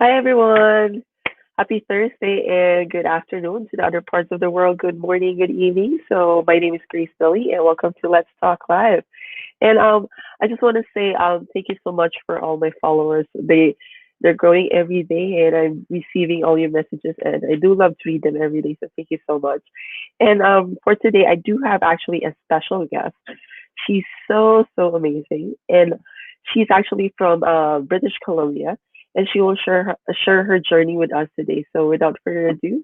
Hi, everyone. Happy Thursday and good afternoon to the other parts of the world. Good morning, good evening. So, my name is Grace Billy, and welcome to Let's Talk Live. And I just want to say thank you so much for all my followers. They're growing every day, and I'm receiving all your messages, and I do love to read them every day. So, thank you so much. And for today, I do have actually a special guest. She's so amazing, and she's actually from British Columbia, and she will share her journey with us today. So without further ado,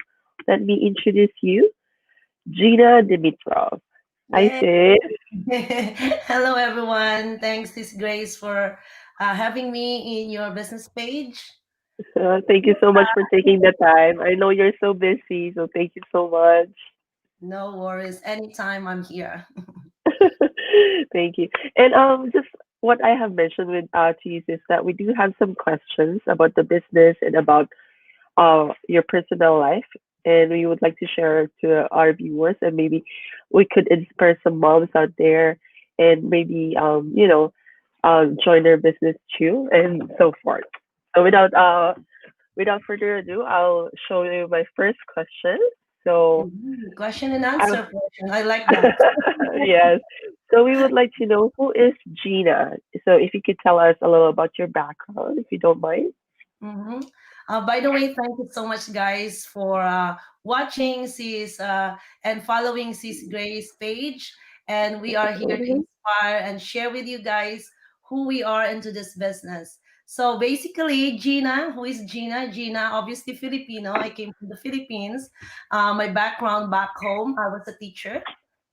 let me introduce you, Gina Dimitrov. Hi, Yay! sis. Hello, everyone. Thanks, this Grace, for having me in your business page. Thank you so much for taking the time. I know you're so busy, so thank you so much. No worries. Anytime I'm here. Thank you. And just what I have mentioned with to you is that we do have some questions about the business and about your personal life, and we would like to share to our viewers, and maybe we could inspire some moms out there, and maybe join their business too, and so forth. So without further ado, I'll show you my first question. So Question and I, answer portion. I like that. yes. So we would like to know who is Gina. So if you could tell us a little about your background, if you don't mind. hmm by the way, thank you so much, guys, for watching Sis and following Sis Grace page. And we are here to Mhm. inspire and share with you guys who we are into this business. So basically, Gina, who is Gina? Gina, obviously Filipino. I came from the Philippines. My background back home, I was a teacher.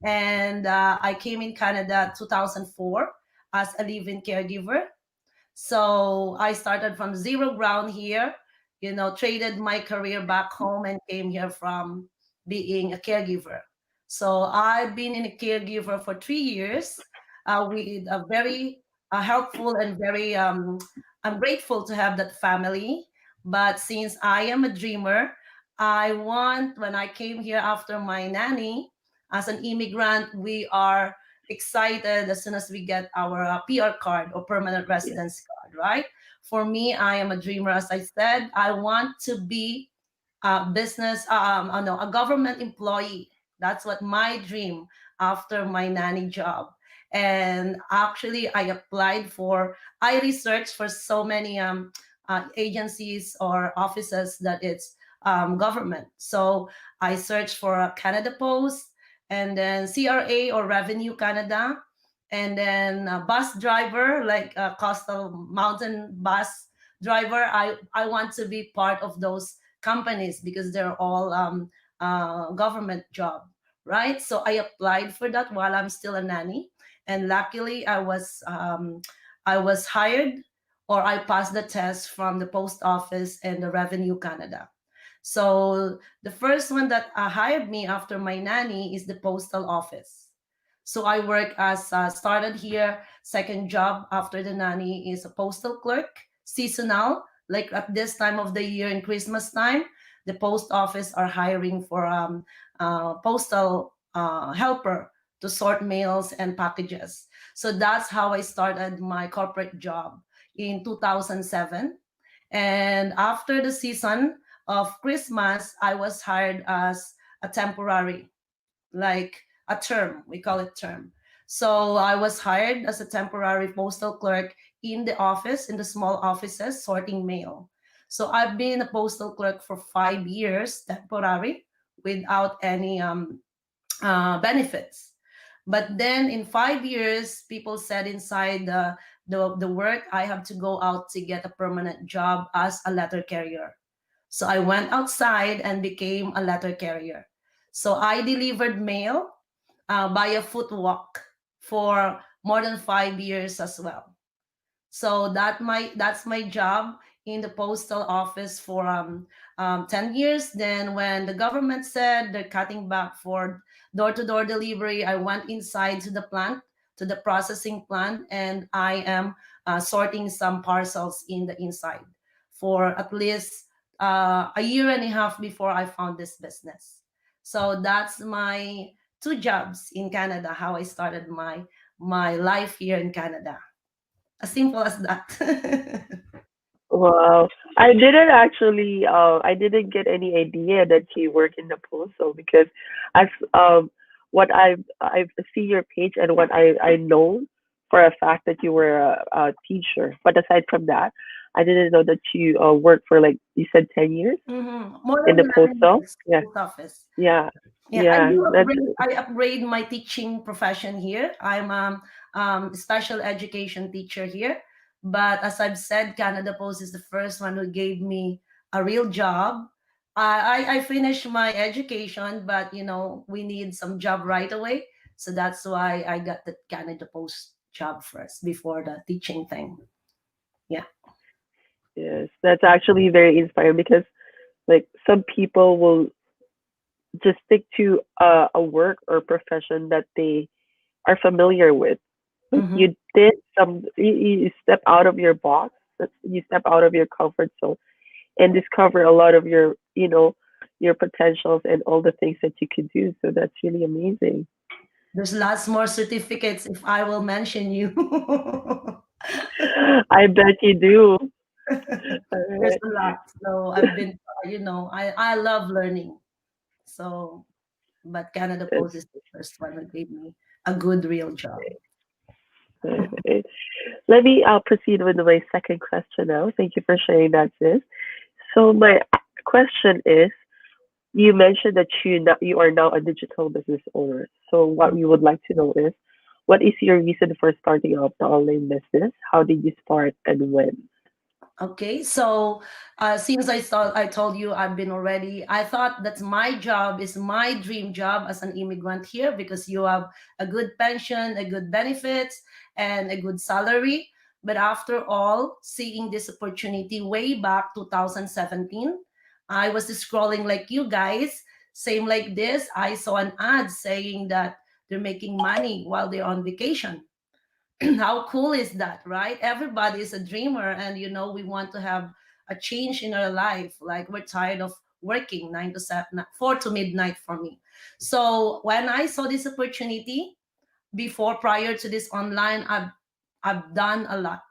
And I came in Canada 2004 as a live-in caregiver. So I started from zero ground here, traded my career back home and came here from being a caregiver. So I've been in a caregiver for 3 years with a very helpful and very, I'm grateful to have that family. But since I am a dreamer, when I came here after my nanny, as an immigrant, we are excited as soon as we get our PR card or permanent Yeah. residence card, right? For me, I am a dreamer. As I said, I want to be a business, no, a government employee. That's what my dream after my nanny job. And actually, I researched for so many agencies or offices that it's government. So I searched for a Canada Post and then CRA or Revenue Canada, and then a bus driver like a coastal mountain bus driver. I want to be part of those companies because they're all government job, right? So I applied for that while I'm still a nanny, and luckily I was hired, or I passed the test from the post office and the Revenue Canada. So the first one that hired me after my nanny is the postal office. So I work as started here. Second job after the nanny is a postal clerk, seasonal. Like at this time of the year in Christmas time, the post office are hiring for postal helper to sort mails and packages. So that's how I started my corporate job in 2007. And after the season of Christmas, I was hired as a temporary, like a term. We call it term. So I was hired as a temporary postal clerk in the office, in the small offices, sorting mail. So I've been a postal clerk for 5 years, temporary, without any benefits. But then in 5 years, people said inside the work, I have to go out to get a permanent job as a letter carrier. So I went outside and became a letter carrier. So I delivered mail by a foot walk for more than 5 years as well. So that's my job in the postal office for 10 years. Then when the government said they're cutting back for door-to-door delivery, I went inside to the plant, to the processing plant, and I am sorting some parcels in the inside for at least a year and a half before I found this business. So that's my two jobs in Canada, how I started my life here in Canada. As simple as that. Wow. I didn't actually. I didn't get any idea that you work in the postal because I've what I've seen your page and what I know for a fact that you were a teacher. But aside from that, I didn't know that you worked for like you said 10 years More in the than nine postal. years Yeah, post office. yeah, Yeah, I yeah. do That's upgrade. I upgrade my teaching profession here. I'm special education teacher here. But as I've said, Canada Post is the first one who gave me a real job. I finished my education, but we need some job right away. So that's why I got the Canada Post job first before the teaching thing. Yeah. yes. That's actually very inspiring because like some people will just stick to a work or profession that they are familiar with. Like Mm-hmm. you did you step out of your box, you step out of your comfort zone and discover a lot of your potentials and all the things that you could do. So that's really amazing. There's lots more certificates if I will mention you. I bet you do. There's Alright. a lot. So I've been, I love learning. So, but Canada That's Post is the first one that gave me a good real job. alright. Let me proceed with my second question now. Thank you for sharing that, sis. So my question is, you mentioned that you are now a digital business owner. So what we would like to know is, what is your reason for starting up the online business? How did you start and when? Okay, so since I told you I've been already, I thought that my job is my dream job as an immigrant here because you have a good pension, a good benefits, and a good salary. But after all, seeing this opportunity way back 2017, I was scrolling like you guys, same like this. I saw an ad saying that they're making money while they're on vacation. How cool is that, right? Everybody is a dreamer, and we want to have a change in our life. Like we're tired of working 9 to 7, 4 to midnight for me. So when I saw this opportunity before, prior to this online, I've done a lot.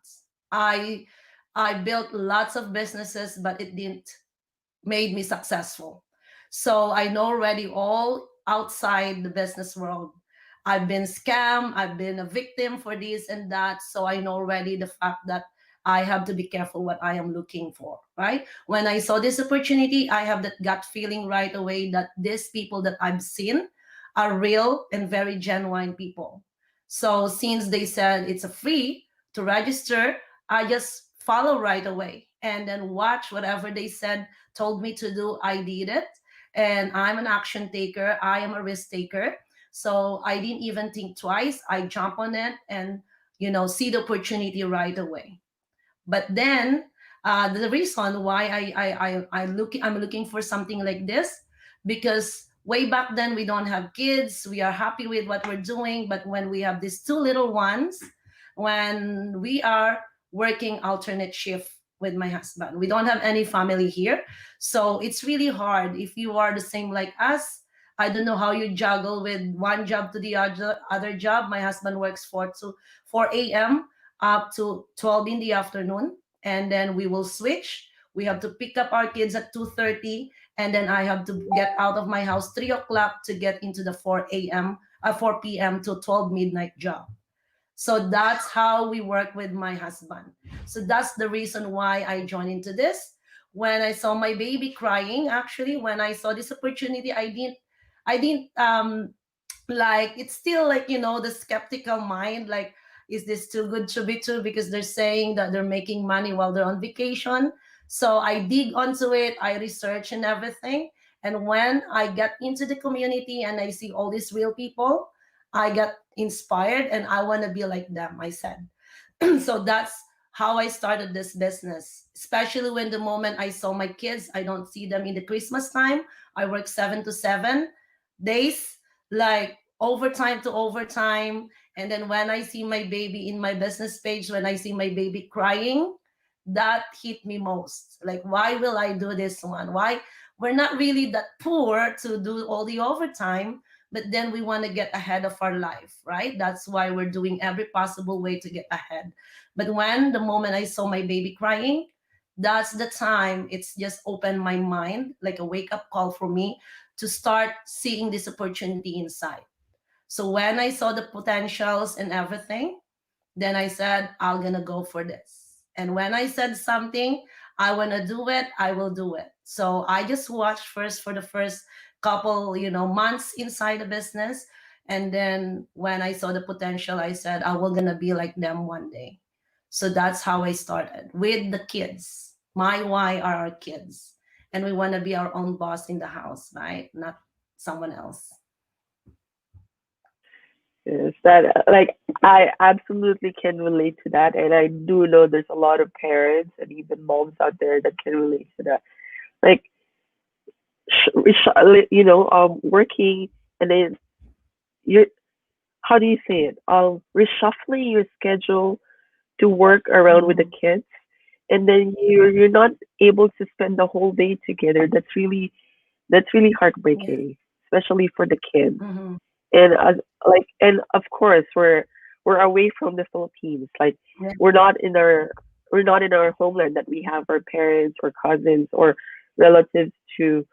I I built lots of businesses, but it didn't made me successful. So I know already all outside the business world. I've been scammed, I've been a victim for this and that. So I know already the fact that I have to be careful what I am looking for, right? When I saw this opportunity, I have that gut feeling right away that these people that I've seen are real and very genuine people. So since they said it's a free to register, I just follow right away and then watch whatever they said told me to do, I did it. And I'm an action taker. I am a risk taker. So I didn't even think twice. I jump on it and, see the opportunity right away. But then the reason why I'm looking for something like this because way back then we don't have kids. We are happy with what we're doing, but when we have these two little ones, when we are working alternate shift with my husband, we don't have any family here, so it's really hard if you are the same like us. I don't know how you juggle with one job to the other job. My husband works 4 a.m up to 12 in the afternoon, and then we will switch. We have to pick up our kids at 2:30, and then I have to get out of my house 3 o'clock to get into the 4 p.m. to 12 midnight job. So that's how we work with my husband. So that's the reason why I joined into this. When I saw my baby crying, actually, when I saw this opportunity, I didn't like, it's still like, the skeptical mind, like, is this too good to be true? Because they're saying that they're making money while they're on vacation. So I dig onto it, I research and everything. And when I get into the community and I see all these real people, I got inspired and I want to be like them, I said. So that's how I started this business. Especially when the moment I saw my kids, I don't see them in the Christmas time. I work 7 to 7 days, like overtime to overtime. And then when I see my baby in my business page, when I see my baby crying, that hit me most. Like, why will I do this one? Why? We're not really that poor to do all the overtime, but then we want to get ahead of our life, right? That's why we're doing every possible way to get ahead. But when the moment I saw my baby crying, That's the time it's just opened my mind, like a wake up call for me to start seeing this opportunity inside. So when I saw the potentials and everything, then I said, I'm gonna go for this. And when I said something, I wanna do it, I will do it. So I just watched first for the first couple, months inside the business. And then when I saw the potential, I said, I will gonna be like them one day. So that's how I started with the kids. My why are our kids. And we wanna be our own boss in the house, right? Not someone else. Yes, that like I absolutely can relate to that, and I do know there's a lot of parents and even moms out there that can relate to that. Like, working and then you're how do you say it? Reshuffling your schedule to work around with the Mm-hmm. kids, and then you're not able to spend the whole day together. That's really Yeah. heartbreaking, especially for the kids. Mm-hmm. And and of course we're away from the Philippines. Like Yeah. we're not in our we're not in our homeland that we have our parents or cousins or relatives to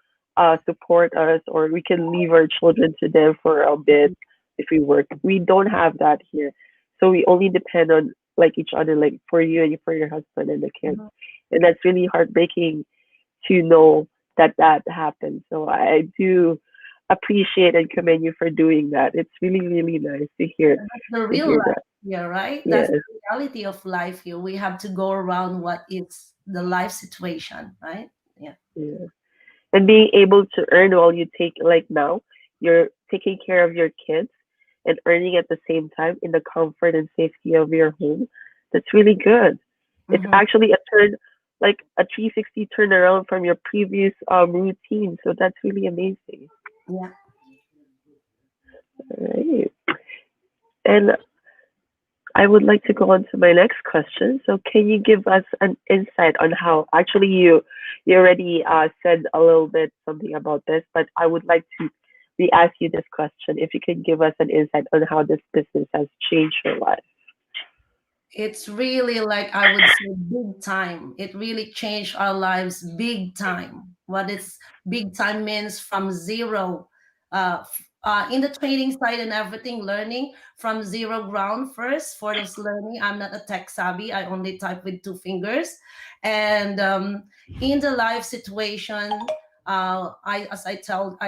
support us, or we can leave our children to them for a bit if we work. We don't have that here, so we only depend on like each other, like for you and for your husband and the kids, Mhm. and that's really heartbreaking to know that that happened. So I do appreciate and commend you for doing that. It's really, really nice That's the to real hear life that. here, right? That's Yes, the reality of life here. We have to go around what is the life situation, right? Yeah. yes. And being able to earn while you take like now, you're taking care of your kids and earning at the same time in the comfort and safety of your home. That's really good. It's Mm-hmm. actually a turn like a 360 turnaround from your previous routine. So that's really amazing. Yeah. All right. And I would like to go on to my next question. So, can you give us an insight on how actually you already said a little bit something about this, but I would like to re-ask you this question. If you could give us an insight on how this business has changed your life. It's really like I would say big time. It really changed our lives big time. What is big time means from zero, in the training side and everything, learning from zero ground first for those learning. I'm not a tech savvy. I only type with two fingers, and in the life situation. I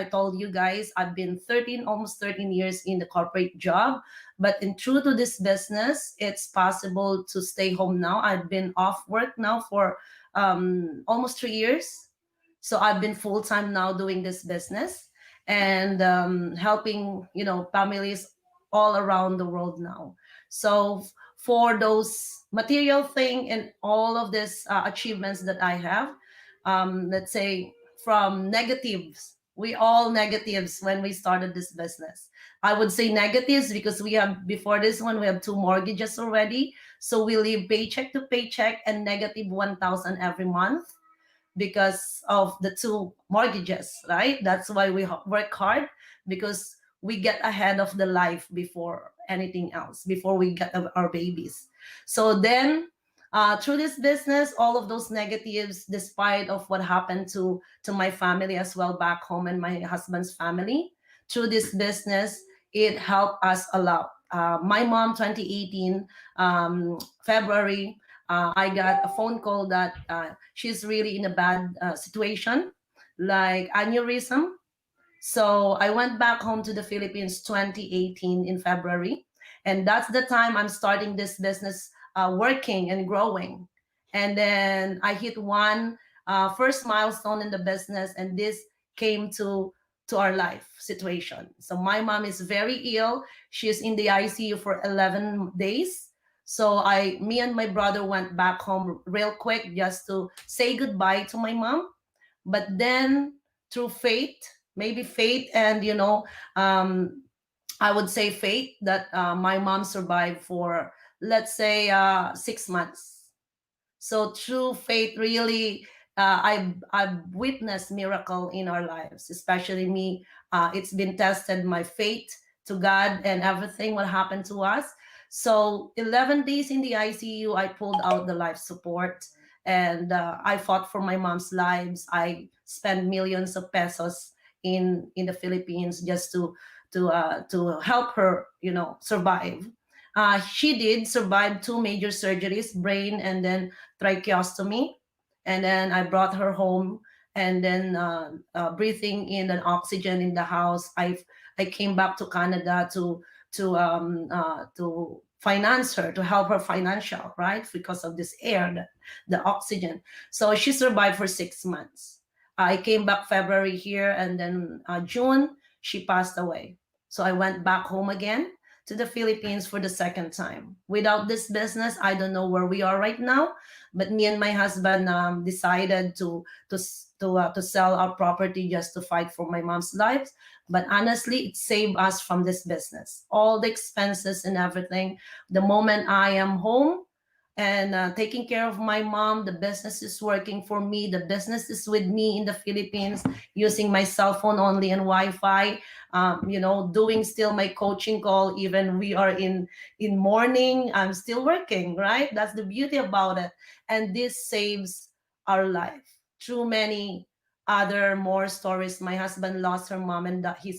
told you guys, I've been 13, almost 13 years in the corporate job, but in true to this business, it's possible to stay home now. I've been off work now for almost 3 years. So I've been full time now doing this business and helping, families all around the world now. So for those material thing and all of these achievements that I have, let's say from negatives, we all negatives when we started this business. I would say negatives because we have before this one we have two mortgages already. So we live paycheck to paycheck and negative 1,000 every month because of the two mortgages, right? That's why we work hard because we get ahead of the life before anything else, before we get our babies. So then, through this business, all of those negatives, despite of what happened to my family as well back home and my husband's family, through this business, it helped us a lot. My mom, 2018 February, I got a phone call that she's really in a bad situation, like aneurysm. So I went back home to the Philippines 2018 in February. And that's the time I'm starting this business, working and growing. And then I hit one first milestone in the business, and this came to our life situation. So my mom is very ill. She's in the ICU for 11 days. So me and my brother went back home real quick just to say goodbye to my mom. But then through fate, maybe fate, and um, I would say fate that my mom survived for, let's say, 6 months. So through faith, really, I've witnessed miracle in our lives, especially me. It's been tested my faith to God and everything what happened to us. So 11 days in the ICU, I pulled out the life support, And I fought for my mom's lives. I spent millions of pesos in the Philippines just to help her, survive. She did survive two major surgeries, brain and then tracheostomy. And then I brought her home, and then breathing in an oxygen in the house. I came back to Canada to finance her, to help her financial, right, because of this air, the oxygen. So she survived for 6 months. I came back February here, and then June she passed away. So I went back home again to the Philippines for the second time. Without this business, I don't know where we are right now. But me and my husband decided to sell our property just to fight for my mom's life. But honestly, it saved us from this business, all the expenses and everything. The moment I am home and taking care of my mom, the business is working for me. The business is with me in the Philippines, using my cell phone only and Wi-Fi. Doing still my coaching call, even we are in morning. I'm still working, right? That's the beauty about it, and this saves our life. Through many other more stories, my husband lost his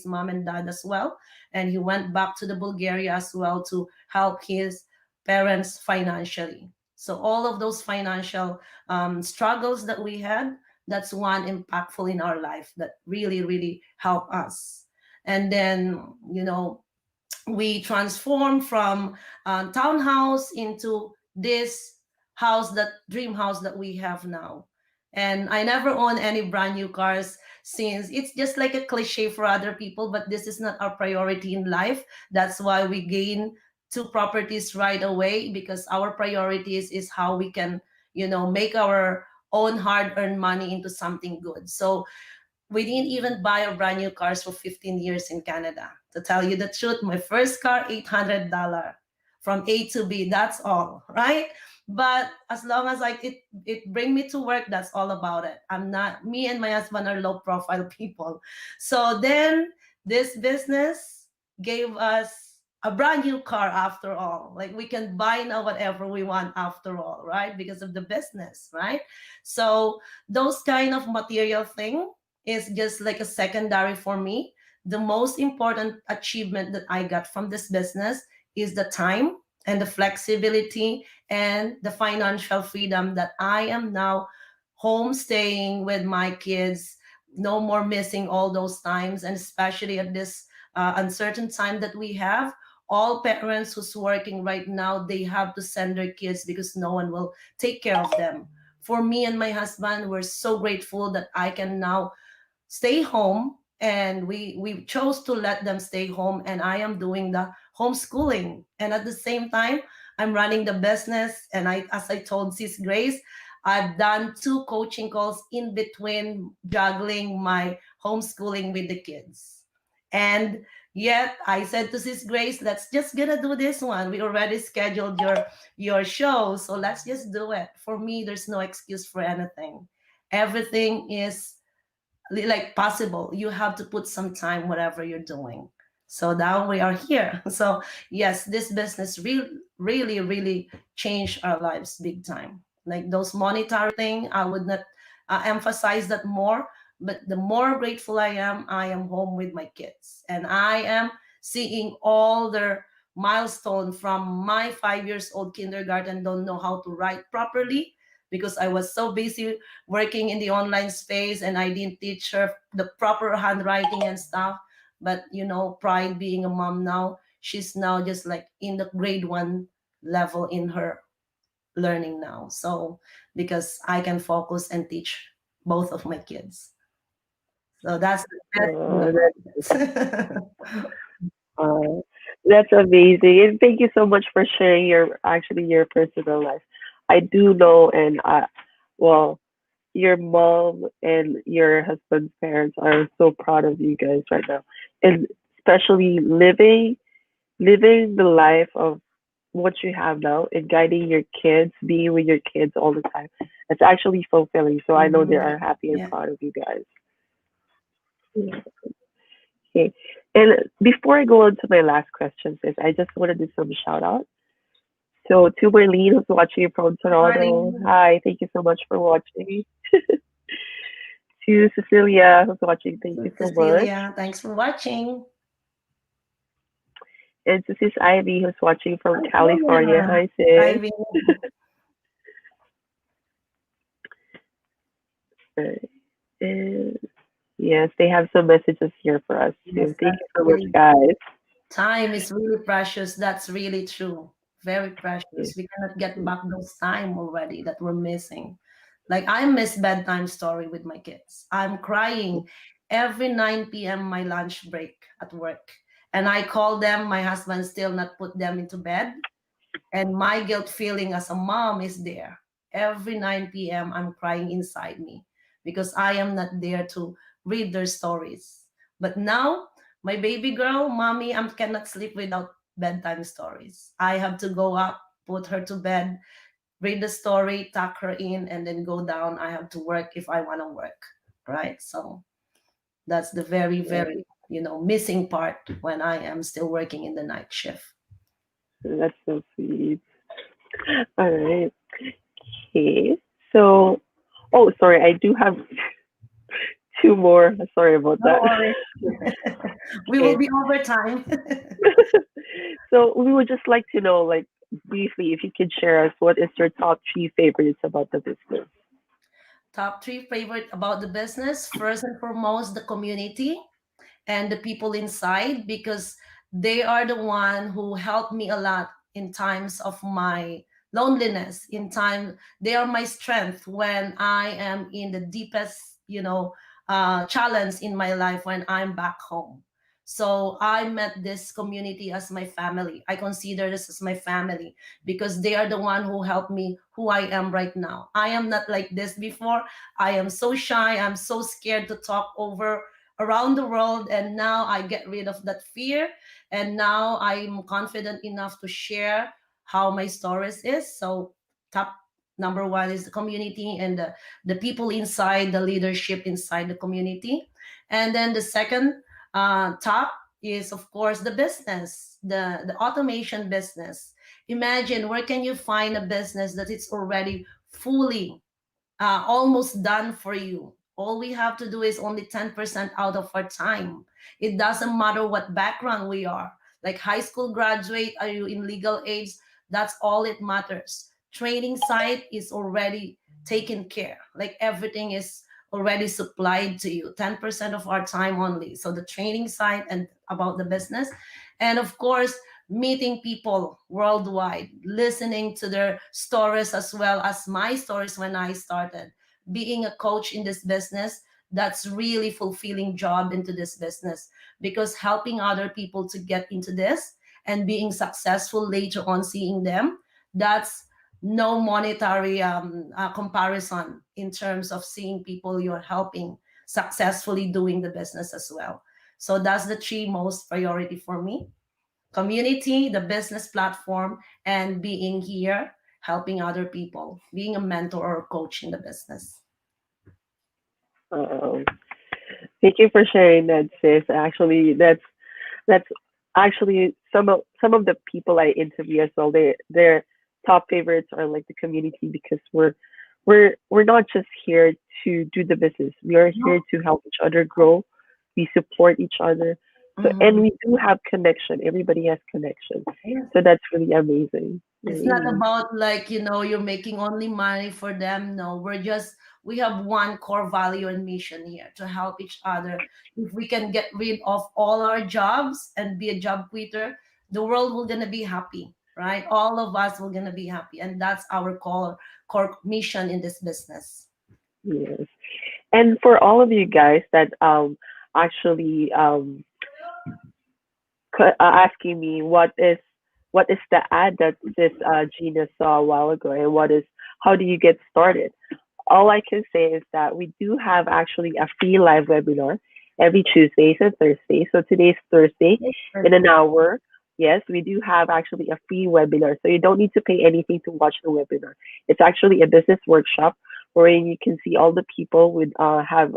mom and dad as well, and he went back to the Bulgaria as well to help his parents financially. So all of those financial struggles that we had, that's one impactful in our life that really, really helped us. And then, we transformed from townhouse into this house, that dream house that we have now. And I never own any brand new cars, since it's just like a cliche for other people, but this is not our priority in life. That's why we gain two properties right away, because our priorities is how we can, make our own hard earned money into something good. So we didn't even buy a brand new cars for 15 years in Canada. To tell you the truth, my first car, $800 from A to B. That's all, right? But as long as it bring me to work, that's all about it. I'm not Me and my husband are low profile people. So then this business gave us a brand new car after all. Like we can buy now whatever we want after all, right? Because of the business, right? So those kind of material thing is just like a secondary for me. The most important achievement that I got from this business is the time and the flexibility and the financial freedom that I am now home staying with my kids. No more missing all those times, and especially at this uncertain time that we have. All parents who's working right now, they have to send their kids because no one will take care of them. For me and my husband, we're so grateful that I can now stay home, and we chose to let them stay home, and I am doing the homeschooling, and at the same time I'm running the business. And I, as I told Sis Grace, I've done two coaching calls in between juggling my homeschooling with the kids. And yet I said to Sis Grace, let's just gonna do this one. We already scheduled your show, so let's just do it. For me, there's no excuse for anything. Everything is like possible. You have to put some time whatever you're doing. So now we are here. So yes, this business really changed our lives big time. Like those monetary thing, I would not emphasize that more. But the more grateful I am home with my kids, and I am seeing all their milestone. From my 5 years old kindergarten don't know how to write properly because I was so busy working in the online space, and I didn't teach her the proper handwriting and stuff. But pride being a mom now, she's now just like in the grade 1 level in her learning now. So because I can focus and teach both of my kids. So that's the best thing Oh, about it. uh, that's amazing. And thank you so much for sharing your personal life. I do know, and well, your mom and your husband's parents are so proud of you guys right now, and especially living the life of what you have now and guiding your kids, being with your kids all the time. It's actually fulfilling. So I know they Mhm, are happy and yeah. proud of you guys. Yeah. Okay. And before I go on to my last question, sis, I just want to do some shout out. So to Marlene, who's watching from Good Toronto, morning. hi, thank you so much for watching. To Cecilia, who's watching, thank you so much. Cecilia, thanks for watching. And to Sis Ivy, who's watching from Hi, California, Sonia. hi sis. Ivy. Right. And yes, they have some messages here for us Yes, too. Thank that's you so much, really, guys. time is really precious. That's really true. Very Yeah. precious. We cannot get back those time already that we're missing. Like I miss bedtime story with my kids. I'm crying every 9 p.m. my lunch break at work. And I call them, my husband still not put them into bed. And my guilt feeling as a mom is there. Every 9 p.m., I'm crying inside me because I am not there to read their stories. But now, my baby girl, mommy, I cannot sleep without bedtime stories. I have to go up, put her to bed, read the story, tuck her in, and then go down. I have to work if I want to work, right? So that's the very, Yeah, very, missing part when I am still working in the night shift. that's so sweet. All right. Okay. So, oh, sorry, I do have two more. Sorry about No that. worries. We will Okay. be overtime. So we would just like to know, like, briefly, if you could share us what is your top three favorites about the business. Top three favorite about the business. First and foremost, the community and the people inside because they are the one who helped me a lot in times of my loneliness. In time, they are my strength when I am in the deepest, challenge in my life when I'm back home. So I met this community as my family. I consider this as my family because they are the one who helped me who I am right now. I am not like this before. I am so shy. I'm so scared to talk over around the world, and now I get rid of that fear, and now I'm confident enough to share how my stories is. So top number one is the community and the people inside, the leadership inside the community. And then the second top is of course the business, the automation business. Imagine where can you find a business that it's already fully almost done for you. All we have to do is only 10% out of our time. It doesn't matter what background we are. Like high school graduate, are you in legal age? That's all it matters. Training site is already taken care. Like everything is already supplied to you. 10% of our time only. So the training site and about the business. And of course, meeting people worldwide, listening to their stories as well as my stories when I started. Being a coach in this business, that's really fulfilling job into this business because helping other people to get into this and being successful later on seeing them, that's no monetary comparison in terms of seeing people you're helping successfully doing the business as well. So that's the three most priority for me: community, the business platform, and being here, helping other people, being a mentor or a coach in the business. Um, Thank you for sharing that, sis. Actually, that's actually some of the people I interview as well. Their top favorites are like the community because we're not just here to do the business. We are here to help each other grow. We support each other. So and Mhm. we do have connection. Everybody has connection. Yes. So that's really amazing. It's not Really. about like, you're making only money for them. No, we have one core value and mission here to help each other. If we can get rid of all our jobs and be a job quitter, the world will gonna be happy, right? All of us will gonna be happy. And that's our core mission in this business. Yes. And for all of you guys that actually asking me what is the ad that this Gina saw a while ago, and what is how do you get started? All I can say is that we do have actually a free live webinar every Tuesdays and Thursdays. So today's Thursday in an hour. Yes, we do have actually a free webinar. So you don't need to pay anything to watch the webinar. It's actually a business workshop wherein you can see all the people with have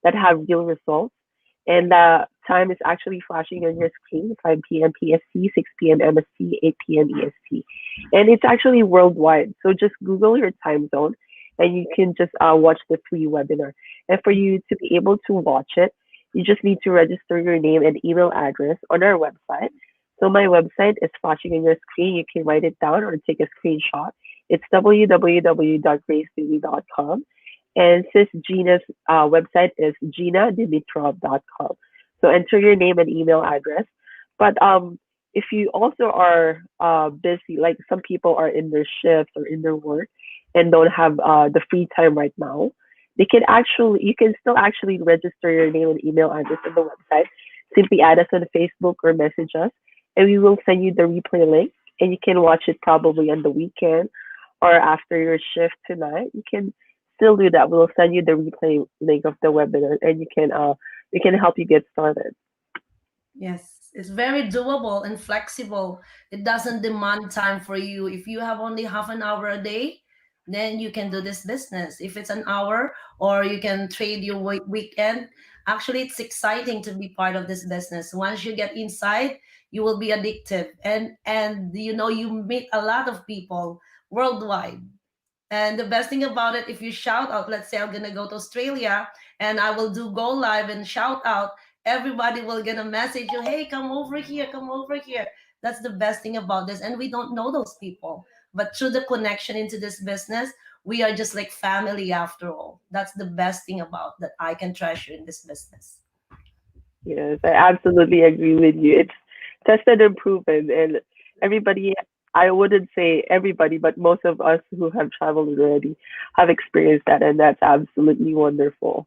that have real results. And time is actually flashing on your screen, 5 p.m. PST, 6 p.m. MST, 8 p.m. EST. And it's actually worldwide. So just Google your time zone and you can just watch the free webinar. And for you to be able to watch it, you just need to register your name and email address on our website. So my website is flashing on your screen. You can write it down or take a screenshot. It's www.gracedewey.com. And sis Gina's website is ginadimitrov.com. So enter your name and email address. But if you also are busy, like some people are in their shifts or in their work and don't have the free time right now, you can still actually register your name and email address on the website. Simply add us on Facebook or message us, and we will send you the replay link, and you can watch it probably on the weekend or after your shift tonight. You can still do that. We'll send you the replay link of the webinar, and we can help you get started. Yes, it's very doable and flexible. It doesn't demand time for you. If you have only half an hour a day, then you can do this business. If it's an hour, or you can trade your weekend, actually, it's exciting to be part of this business. Once you get inside, you will be addictive, and you meet a lot of people worldwide. And the best thing about it, if you shout out, let's say I'm gonna go to Australia and I will do go live and shout out, everybody will gonna message you, hey, come over here, come over here. That's the best thing about this. And we don't know those people. But through the connection into this business, we are just like family after all. That's the best thing about that I can treasure in this business. Yes, I absolutely agree with you. It's tested and proven, and everybody, I wouldn't say everybody, but most of us who have traveled already have experienced that, and that's absolutely wonderful.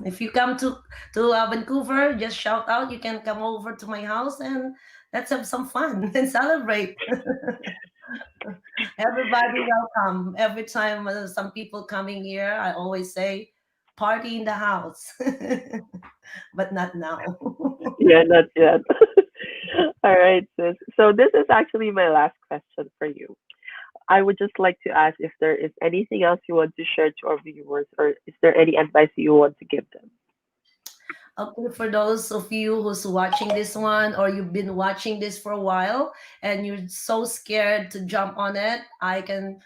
If you come to Vancouver, just shout out. You can come over to my house and let's have some fun and celebrate. Everybody welcome. Every time some people coming here, I always say, party in the house, but not now. Yeah, not yet. All right, sis. So this is actually my last question for you. I would just like to ask if there is anything else you want to share to our viewers, or is there any advice you want to give them? Okay, for those of you who's watching this one, or you've been watching this for a while and you're so scared to jump on it, I can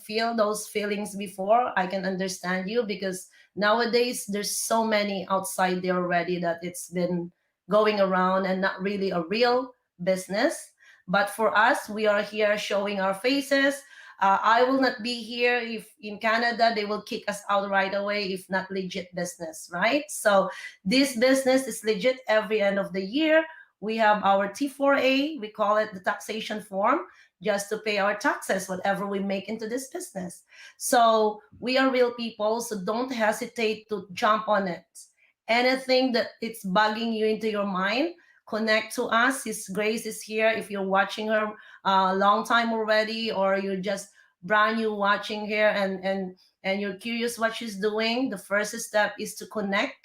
feel those feelings before. I can understand you, because nowadays there's so many outside there already that it's been going around and not really a real business. But for us, we are here showing our faces. I will not be here if in Canada they will kick us out right away if not legit business, right? So this business is legit every end of the year. We have our T4A, we call it the taxation form, just to pay our taxes, whatever we make into this business. So we are real people, so don't hesitate to jump on it. Anything that it's bugging you into your mind, connect to us. His Grace is here. If you're watching her a long time already, or you're just brand new watching here, and you're curious what she's doing, the first step is to connect.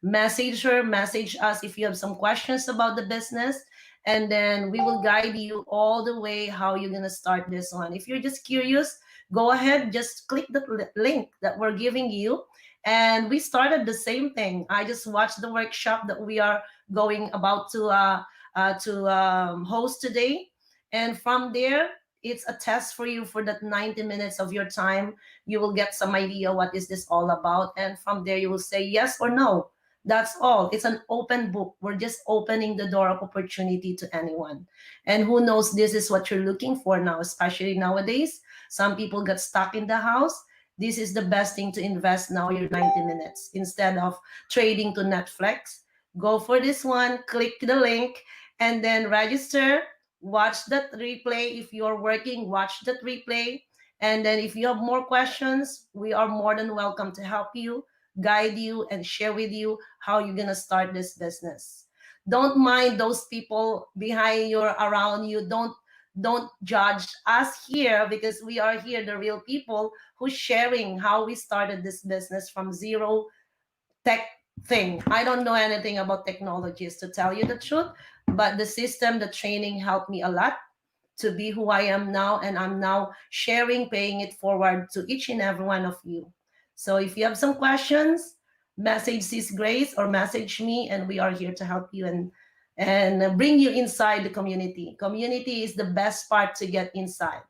Message her, message us if you have some questions about the business, and then we will guide you all the way how you're gonna start this one. If you're just curious, go ahead, just click the link that we're giving you. And we started the same thing. I just watched the workshop that we are going about to host today, and from there, it's a test for you for that 90 minutes of your time. You will get some idea what is this all about, and from there you will say yes or no. That's all. It's an open book. We're just opening the door of opportunity to anyone. And who knows, this is what you're looking for now, especially nowadays. Some people get stuck in the house. This is the best thing to invest now, your 90 minutes, instead of trading to Netflix. Go for this one, click the link, and then register. Watch that replay. If you're working, watch that replay. And then if you have more questions, we are more than welcome to help you, guide you, and share with you how you're going to start this business. Don't mind those people behind you or around you. Don't judge us here, because we are here, the real people who's sharing how we started this business from zero tech thing. I don't know anything about technologies, to tell you the truth, but the system, the training helped me a lot to be who I am now, and I'm now sharing, paying it forward to each and every one of you. So if you have some questions, message Sis Grace or message me, and we are here to help you and bring you inside the community. Community is the best part to get inside.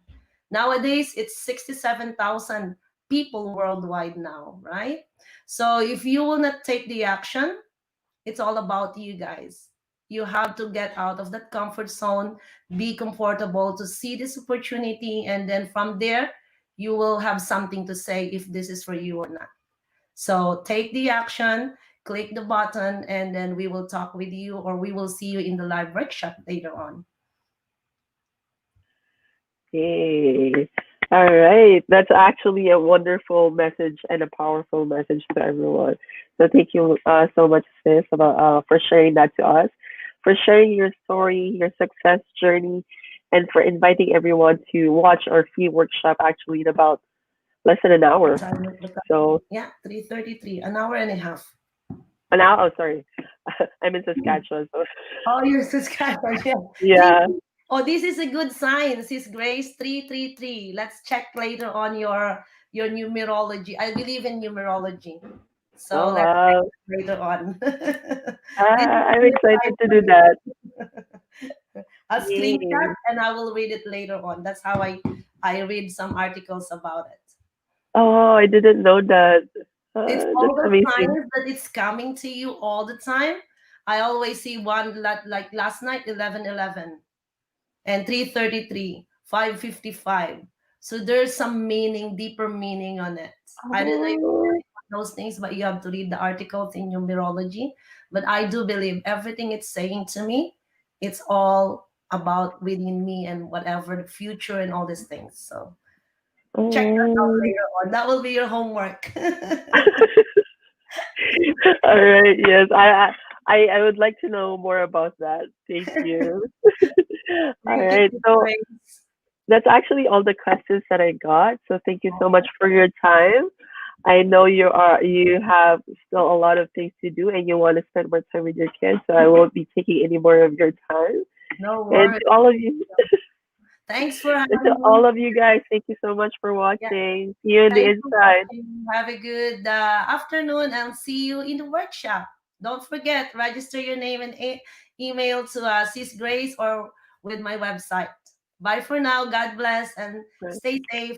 Nowadays, it's 67,000 people worldwide now, right? So if you will not take the action, it's all about you guys. You have to get out of that comfort zone, be comfortable to see this opportunity, and then from there, you will have something to say if this is for you or not. So take the action, click the button, and then we will talk with you or we will see you in the live workshop later on. Yay. All right. That's actually a wonderful message and a powerful message to everyone. So thank you so much, sis, about for sharing that to us, for sharing your story, your success journey, and for inviting everyone to watch our free workshop actually in about less than an What hour. time is the time? So Yeah, 3:33, an hour and a half. an hour. Oh, sorry, I'm in Saskatchewan. So Oh, you're subscriber. Yeah. See? yeah. Oh, this is a good sign. Sis Grace 333. Let's check later on your numerology. I believe in numerology. So Oh let's check wow. later on. This is a I'm good excited sign to for do that. you. I'll screenshot Yay. and I will read it later on. That's how I read some articles about it. Oh, I didn't know that. It's all That's the amazing. signs that it's coming to you all the time. I always see one like last night 11:11 and 3:33, 5:55. So there's some meaning, deeper meaning on it. I don't know if you Oh, believe in those things, but you have to read the articles in numerology. But I do believe everything it's saying to me, it's all about within me and whatever the future and all these things. So check that out oh. later on. That will be your homework. All right. Yes, I would like to know more about that. Thank you. All Thank you, right. Sis So Grace. that's actually all the questions that I got. So thank you so much for your time. I know you have still a lot of things to do and you want to spend more time with your kids, so I won't be taking any more of your time. No And worries. to all of you, Thanks for and to having me. all of you guys, thank you so much for Yeah. watching. See you in the Thanks for inside. watching. Have a good afternoon and see you in the workshop. Don't forget, register your name and email to Sis Grace or with my website. Bye for now. God bless and stay safe.